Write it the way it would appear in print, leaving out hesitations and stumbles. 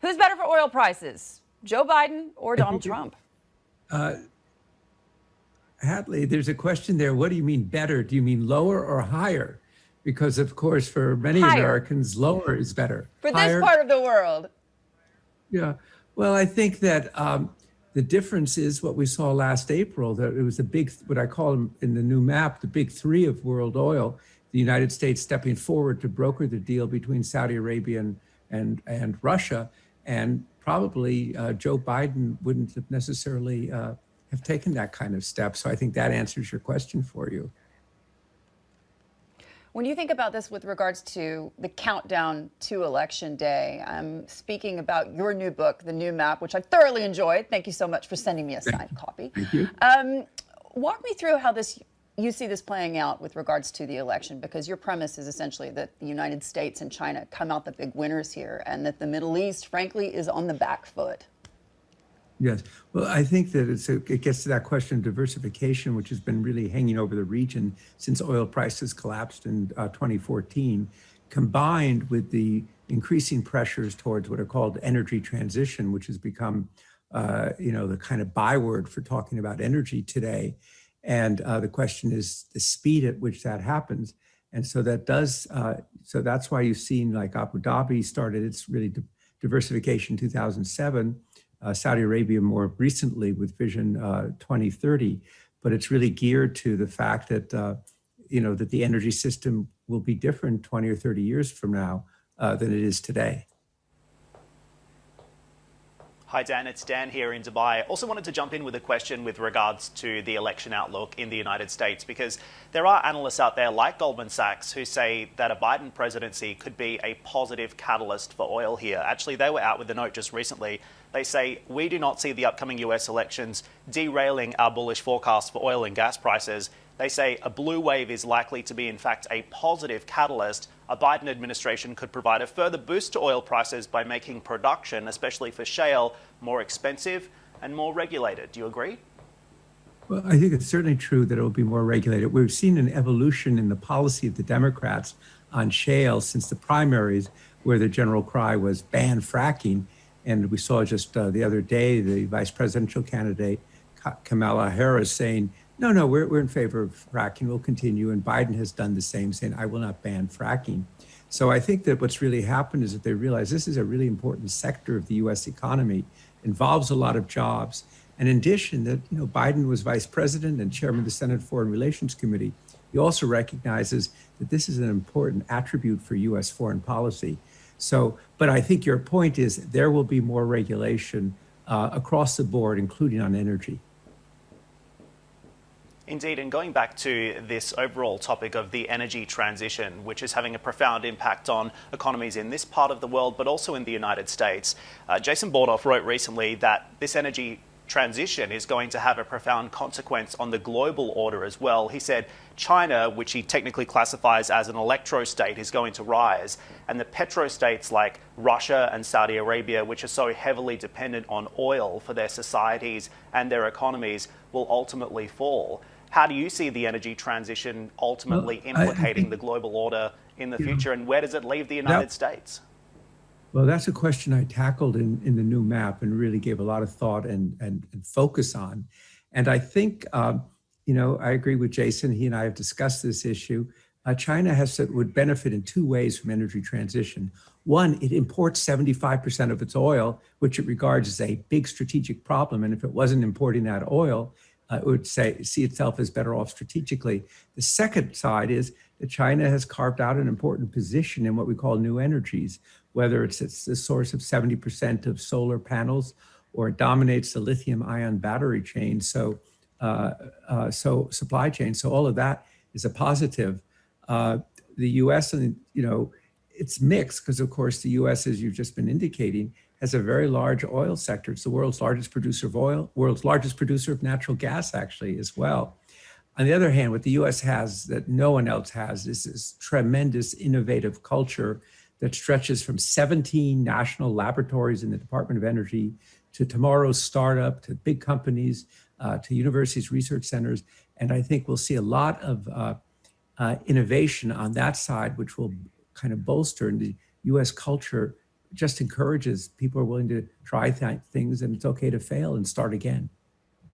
Who's better for oil prices, Joe Biden or Donald Trump? Hadley, there's a question there. What do you mean better? Do you mean lower or higher? Because, of course, for many Americans, lower is better. For this part of the world. Yeah. Well, I think that the difference is what we saw last April, that it was the big, what I call them in the new map, the big three of world oil, the United States stepping forward to broker the deal between Saudi Arabia and Russia. And probably Joe Biden wouldn't have necessarily have taken that kind of step. So I think that answers your question for you. When you think about this with regards to the countdown to Election Day, I'm speaking about your new book, The New Map, which I thoroughly enjoyed. Thank you so much for sending me a signed copy. Thank you. Walk me through how you see this playing out with regards to the election, because your premise is essentially that the United States and China come out the big winners here and that the Middle East, frankly, is on the back foot. Yes. Well, I think that it gets to that question of diversification, which has been really hanging over the region since oil prices collapsed in 2014, combined with the increasing pressures towards what are called energy transition, which has become, the kind of byword for talking about energy today. And the question is the speed at which that happens. And so so that's why you've seen like Abu Dhabi started its really diversification in 2007. Saudi Arabia more recently with Vision 2030, but it's really geared to the fact that, that the energy system will be different 20 or 30 years from now than it is today. Hi, Dan. It's Dan here in Dubai. Also wanted to jump in with a question with regards to the election outlook in the United States, because there are analysts out there like Goldman Sachs who say that a Biden presidency could be a positive catalyst for oil here. Actually, they were out with a note just recently. They say, we do not see the upcoming US elections derailing our bullish forecast for oil and gas prices. They say a blue wave is likely to be, in fact, a positive catalyst. A Biden administration could provide a further boost to oil prices by making production, especially for shale, more expensive and more regulated. Do you agree? Well, I think it's certainly true that it will be more regulated. We've seen an evolution in the policy of the Democrats on shale since the primaries, where the general cry was ban fracking. And we saw just the other day, the vice presidential candidate, Kamala Harris, saying, no, we're in favor of fracking, we'll continue. And Biden has done the same, saying, I will not ban fracking. So I think that what's really happened is that they realize this is a really important sector of the US economy, involves a lot of jobs. And in addition, that Biden was vice president and chairman of the Senate Foreign Relations Committee. He also recognizes that this is an important attribute for US foreign policy. So, but I think your point is there will be more regulation across the board, including on energy. Indeed, and going back to this overall topic of the energy transition, which is having a profound impact on economies in this part of the world, but also in the United States, Jason Bordoff wrote recently that this energy transition is going to have a profound consequence on the global order as well. He said China, which he technically classifies as an electro-state, is going to rise, and the petro-states like Russia and Saudi Arabia, which are so heavily dependent on oil for their societies and their economies, will ultimately fall. How do you see the energy transition ultimately implicating the global order in the future, and where does it leave the United States? Well, that's a question I tackled in the new map and really gave a lot of thought and focus on. And I think, I agree with Jason. He and I have discussed this issue. China would benefit in two ways from energy transition. One, it imports 75% of its oil, which it regards as a big strategic problem. And if it wasn't importing that oil, it would see itself as better off strategically. The second side is that China has carved out an important position in what we call new energies, whether it's the source of 70% of solar panels or it dominates the lithium-ion battery chain, so supply chain. So all of that is a positive. The U.S., and it's mixed because, of course, the U.S., as you've just been indicating, has a very large oil sector. It's the world's largest producer of oil, world's largest producer of natural gas, actually, as well. On the other hand, what the U.S. has that no one else has is this tremendous innovative culture that stretches from 17 national laboratories in the Department of Energy to tomorrow's startup, to big companies, to universities, research centers. And I think we'll see a lot of innovation on that side, which will kind of bolster the U.S. culture just encourages people are willing to try things, and it's okay to fail and start again.